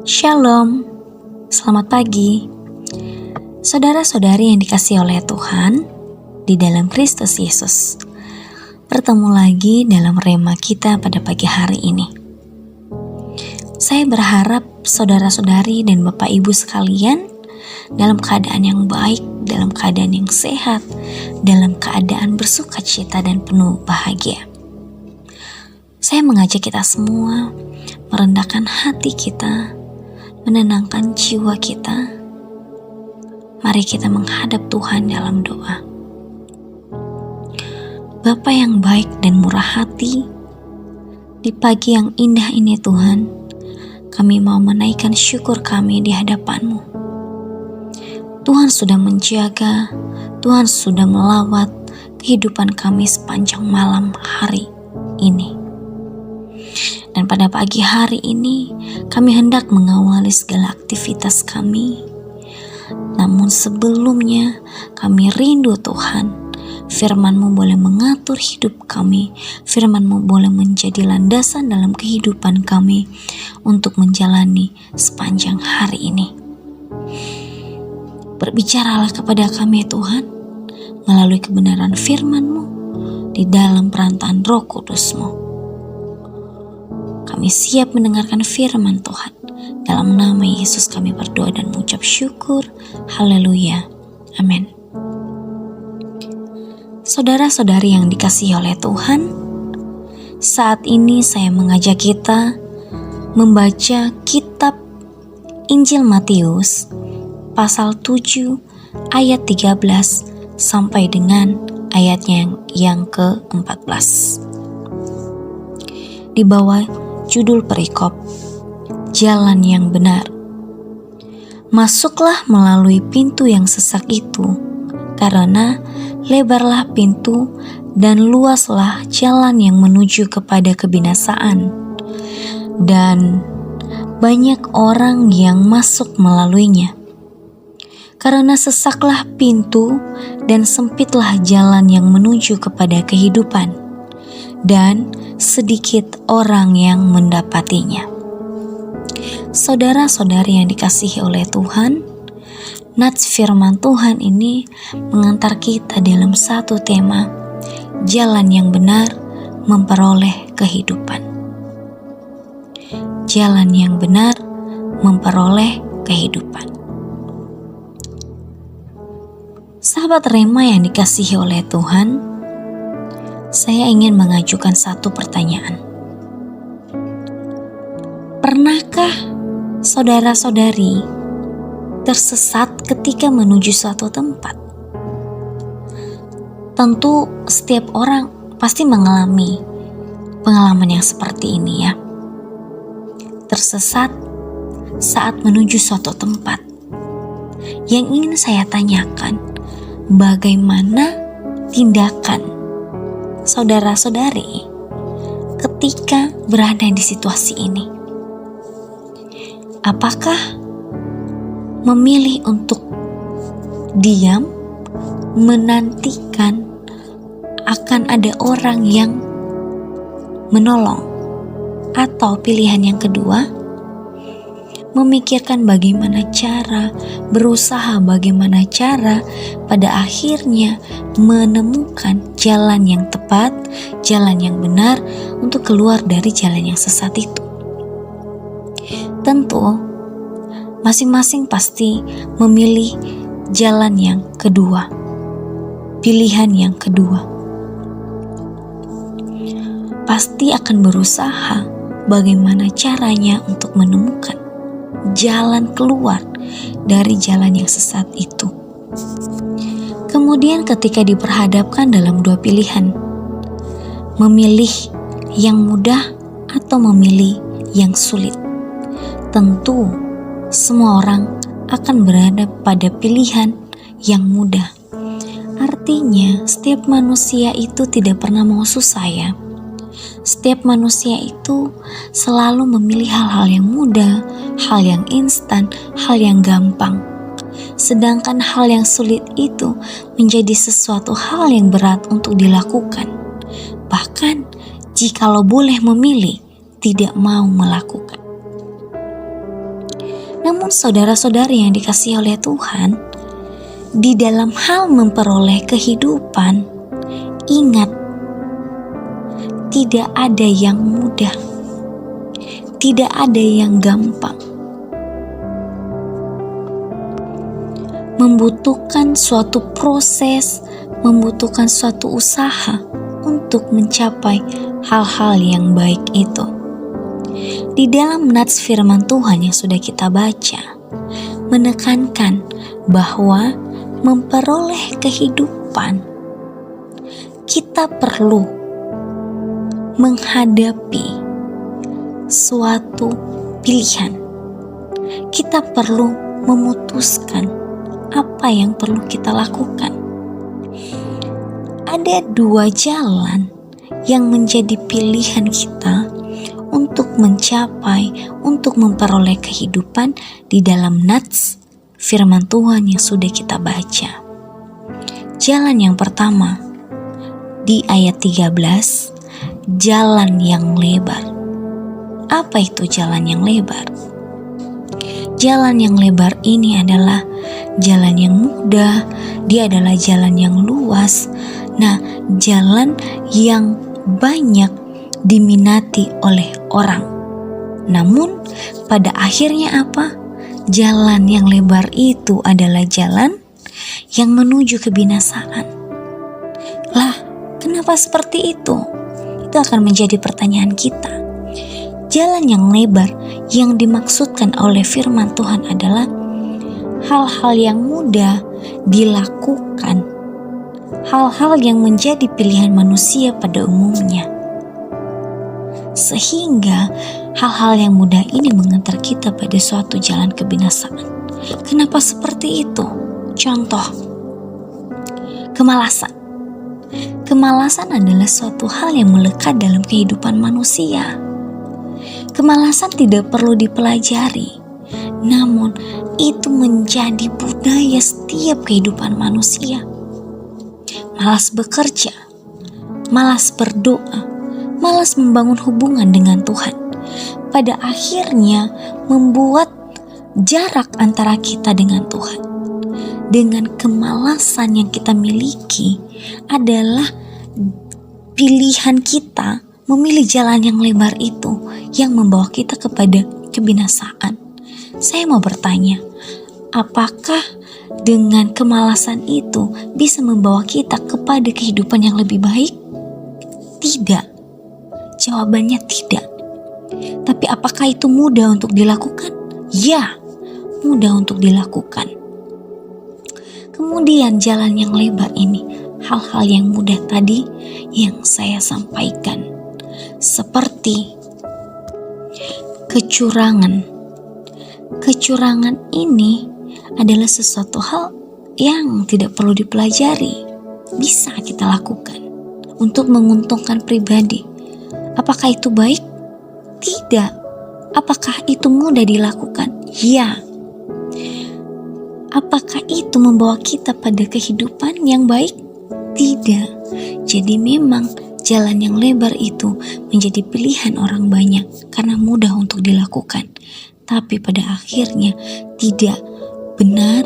Shalom, selamat pagi. Saudara-saudari yang dikasihi oleh Tuhan di dalam Kristus Yesus. Bertemu lagi dalam rema kita pada pagi hari ini. Saya berharap saudara-saudari dan Bapak Ibu sekalian dalam keadaan yang baik, dalam keadaan yang sehat, dalam keadaan bersukacita dan penuh bahagia. Saya mengajak kita semua merendahkan hati kita, menenangkan jiwa kita. Mari kita menghadap Tuhan dalam doa. Bapa yang baik dan murah hati, di pagi yang indah ini Tuhan, kami mau menaikkan syukur kami di hadapan-Mu. Tuhan sudah menjaga, Tuhan sudah melawat kehidupan kami sepanjang malam hari ini. Dan pada pagi hari ini, kami hendak mengawali segala aktivitas kami. Namun sebelumnya, kami rindu Tuhan, firman-Mu boleh mengatur hidup kami, firman-Mu boleh menjadi landasan dalam kehidupan kami untuk menjalani sepanjang hari ini. Berbicaralah kepada kami Tuhan, melalui kebenaran firman-Mu, di dalam perantaraan Roh Kudus-Mu. Kami siap mendengarkan firman Tuhan. Dalam nama Yesus kami berdoa dan mengucap syukur. Haleluya. Amin. Saudara-saudari yang dikasihi oleh Tuhan, saat ini saya mengajak kita membaca kitab Injil Matius pasal 7 ayat 13 sampai dengan ayatnya yang ke-14. Di bawah judul perikop, Jalan yang Benar. Masuklah melalui pintu yang sesak itu, karena lebarlah pintu dan luaslah jalan yang menuju kepada kebinasaan, dan banyak orang yang masuk melaluinya. Karena sesaklah pintu dan sempitlah jalan yang menuju kepada kehidupan, dan sedikit orang yang mendapatinya. Saudara-saudari yang dikasihi oleh Tuhan, nats firman Tuhan ini mengantar kita dalam satu tema, jalan yang benar memperoleh kehidupan. Jalan yang benar memperoleh kehidupan. Sahabat Rema yang dikasihi oleh Tuhan, saya ingin mengajukan satu pertanyaan. Pernahkah saudara-saudari tersesat ketika menuju suatu tempat? Tentu setiap orang pasti mengalami pengalaman yang seperti ini ya. Tersesat saat menuju suatu tempat. Yang ingin saya tanyakan, bagaimana tindakan saudara-saudari ketika berada di situasi ini? Apakah memilih untuk diam, menantikan akan ada orang yang menolong, atau pilihan yang kedua, memikirkan bagaimana cara, berusaha bagaimana cara pada akhirnya menemukan jalan yang tepat, jalan yang benar untuk keluar dari jalan yang sesat itu? Tentu masing-masing pasti memilih jalan yang kedua, pilihan yang kedua. Pasti akan berusaha bagaimana caranya untuk menemukan jalan keluar dari jalan yang sesat itu. Kemudian ketika diperhadapkan dalam dua pilihan, memilih yang mudah atau memilih yang sulit, tentu semua orang akan berada pada pilihan yang mudah. Artinya setiap manusia itu tidak pernah mau susah ya. Setiap manusia itu selalu memilih hal-hal yang mudah, hal yang instan, hal yang gampang. Sedangkan hal yang sulit itu menjadi sesuatu hal yang berat untuk dilakukan. Bahkan jikalau boleh memilih, tidak mau melakukan. Namun saudara-saudari yang dikasihi oleh Tuhan, di dalam hal memperoleh kehidupan, ingat, tidak ada yang mudah, tidak ada yang gampang. Membutuhkan suatu proses, membutuhkan suatu usaha untuk mencapai hal-hal yang baik itu. Di dalam nats firman Tuhan yang sudah kita baca, menekankan bahwa memperoleh kehidupan, kita perlu menghadapi suatu pilihan. Kita perlu memutuskan apa yang perlu kita lakukan. Ada dua jalan yang menjadi pilihan kita untuk mencapai, untuk memperoleh kehidupan di dalam nats firman Tuhan yang sudah kita baca. Jalan yang pertama di ayat 13, jalan yang lebar. Apa itu jalan yang lebar? Jalan yang lebar ini adalah jalan yang mudah, dia adalah jalan yang luas. Nah, jalan yang banyak diminati oleh orang. Namun pada akhirnya apa? Jalan yang lebar itu adalah jalan yang menuju kebinasaan. Lah, kenapa seperti itu? Itu akan menjadi pertanyaan kita. Jalan yang lebar yang dimaksudkan oleh firman Tuhan adalah hal-hal yang mudah dilakukan, hal-hal yang menjadi pilihan manusia pada umumnya. Sehingga hal-hal yang mudah ini mengantar kita pada suatu jalan kebinasaan. Kenapa seperti itu? Contoh, kemalasan. Kemalasan adalah suatu hal yang melekat dalam kehidupan manusia. Kemalasan tidak perlu dipelajari, namun itu menjadi budaya setiap kehidupan manusia. Malas bekerja, malas berdoa, malas membangun hubungan dengan Tuhan, pada akhirnya membuat jarak antara kita dengan Tuhan. Dengan kemalasan yang kita miliki adalah pilihan kita memilih jalan yang lebar itu yang membawa kita kepada kebinasaan. Saya mau bertanya, apakah dengan kemalasan itu bisa membawa kita kepada kehidupan yang lebih baik? Tidak. Jawabannya tidak. Tapi apakah itu mudah untuk dilakukan? Ya, mudah untuk dilakukan. Kemudian jalan yang lebar ini, hal-hal yang mudah tadi yang saya sampaikan. Seperti kecurangan. Kecurangan ini adalah sesuatu hal yang tidak perlu dipelajari. Bisa kita lakukan untuk menguntungkan pribadi. Apakah itu baik? Tidak. Apakah itu mudah dilakukan? Ya. Apakah itu membawa kita pada kehidupan yang baik? Tidak. Jadi memang jalan yang lebar itu menjadi pilihan orang banyak karena mudah untuk dilakukan. Tapi pada akhirnya tidak benar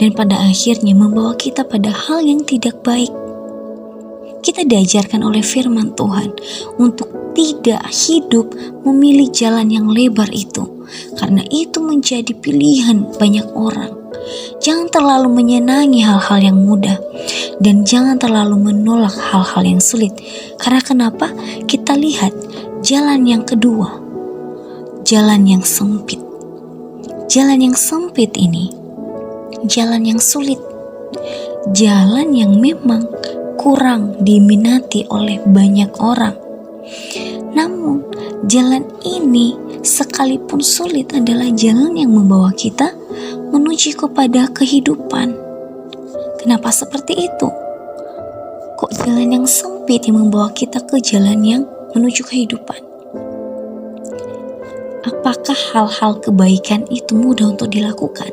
dan pada akhirnya membawa kita pada hal yang tidak baik. Kita diajarkan oleh firman Tuhan untuk tidak hidup memilih jalan yang lebar itu, karena itu menjadi pilihan banyak orang. Jangan terlalu menyenangi hal-hal yang mudah dan jangan terlalu menolak hal-hal yang sulit. Karena kenapa? Kita lihat jalan yang kedua, jalan yang sempit. Jalan yang sempit ini, jalan yang sulit, jalan yang memang kurang diminati oleh banyak orang. Namun jalan ini sekalipun sulit adalah jalan yang membawa kita menuju kepada kehidupan. Kenapa seperti itu? Kok jalan yang sempit yang membawa kita ke jalan yang menuju kehidupan? Apakah hal-hal kebaikan itu mudah untuk dilakukan?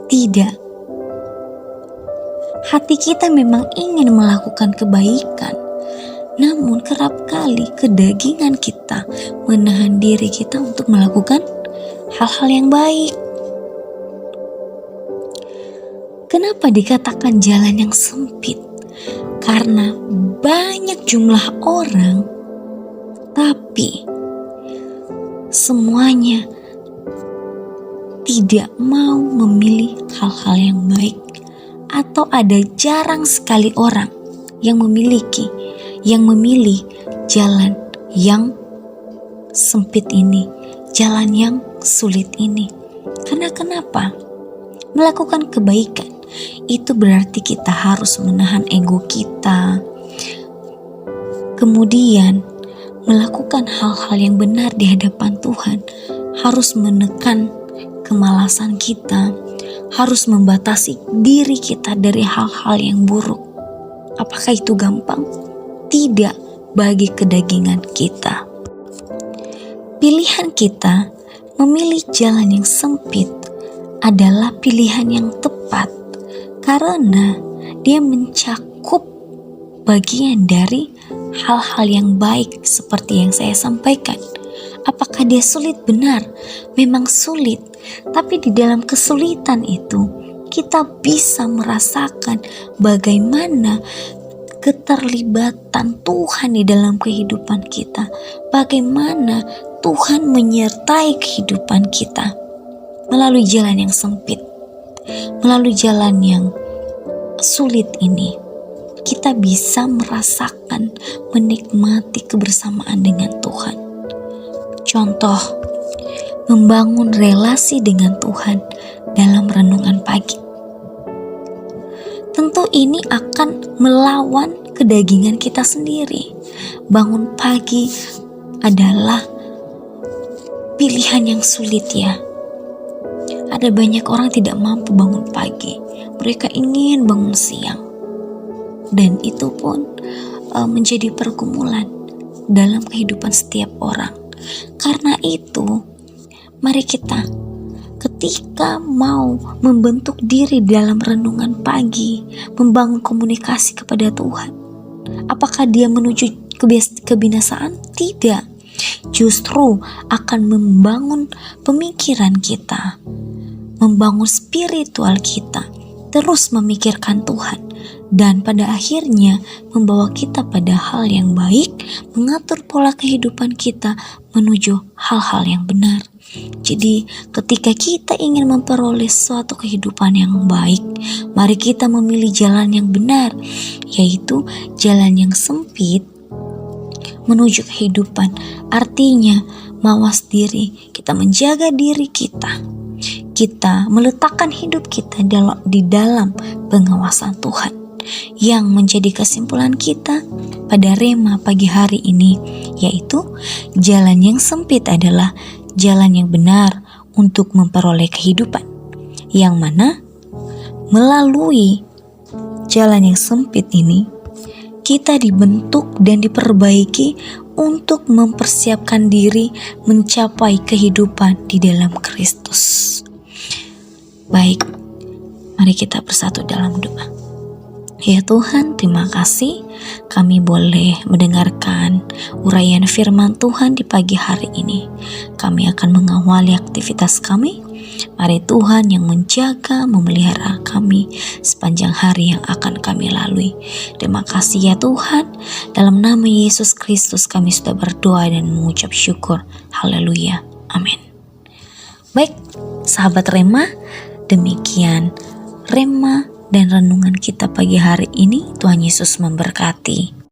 Tidak. Hati kita memang ingin melakukan kebaikan, namun kerap kali kedagingan kita menahan diri kita untuk melakukan hal-hal yang baik. Kenapa dikatakan jalan yang sempit? Karena banyak jumlah orang, tapi semuanya tidak mau memilih hal-hal yang baik, atau ada jarang sekali orang yang memilih jalan yang sempit ini, jalan yang sulit ini. Karena kenapa? Melakukan kebaikan itu berarti kita harus menahan ego kita, kemudian melakukan hal-hal yang benar di hadapan Tuhan, harus menekan kemalasan kita, harus membatasi diri kita dari hal-hal yang buruk. Apakah itu gampang? Tidak bagi kedagingan kita. Pilihan kita memilih jalan yang sempit adalah pilihan yang tepat karena dia mencakup bagian dari hal-hal yang baik seperti yang saya sampaikan. Apakah dia sulit? Benar, memang sulit. Tapi di dalam kesulitan itu kita bisa merasakan bagaimana keterlibatan Tuhan di dalam kehidupan kita. Bagaimana Tuhan menyertai kehidupan kita melalui jalan yang sempit, melalui jalan yang sulit ini. Kita bisa merasakan, menikmati kebersamaan dengan Tuhan. Contoh, membangun relasi dengan Tuhan dalam renungan pagi. Tentu ini akan melawan kedagingan kita sendiri. Bangun pagi adalah pilihan yang sulit ya. Ada banyak orang tidak mampu bangun pagi. Mereka ingin bangun siang. Dan itu pun menjadi pergumulan dalam kehidupan setiap orang. Karena itu, mari kita ketika mau membentuk diri dalam renungan pagi, membangun komunikasi kepada Tuhan, apakah dia menuju kebinasaan? Tidak. Justru akan membangun pemikiran kita, membangun spiritual kita, terus memikirkan Tuhan, dan pada akhirnya membawa kita pada hal yang baik, mengatur pola kehidupan kita menuju hal-hal yang benar. Jadi ketika kita ingin memperoleh suatu kehidupan yang baik, mari kita memilih jalan yang benar, yaitu jalan yang sempit menuju kehidupan. Artinya mawas diri, kita menjaga diri kita meletakkan hidup kita di dalam pengawasan Tuhan. Yang menjadi kesimpulan kita pada Rema pagi hari ini, yaitu jalan yang sempit adalah jalan yang benar untuk memperoleh kehidupan, yang mana melalui jalan yang sempit ini kita dibentuk dan diperbaiki untuk mempersiapkan diri mencapai kehidupan di dalam Kristus. Baik, mari kita bersatu dalam doa. Ya Tuhan, terima kasih kami boleh mendengarkan uraian firman Tuhan di pagi hari ini. Kami akan mengawali aktivitas kami. Mari Tuhan yang menjaga, memelihara kami sepanjang hari yang akan kami lalui. Terima kasih ya Tuhan. Dalam nama Yesus Kristus kami sudah berdoa dan mengucap syukur. Haleluya. Amin. Baik, sahabat Rema, demikian Rema dan renungan kita pagi hari ini. Tuhan Yesus memberkati.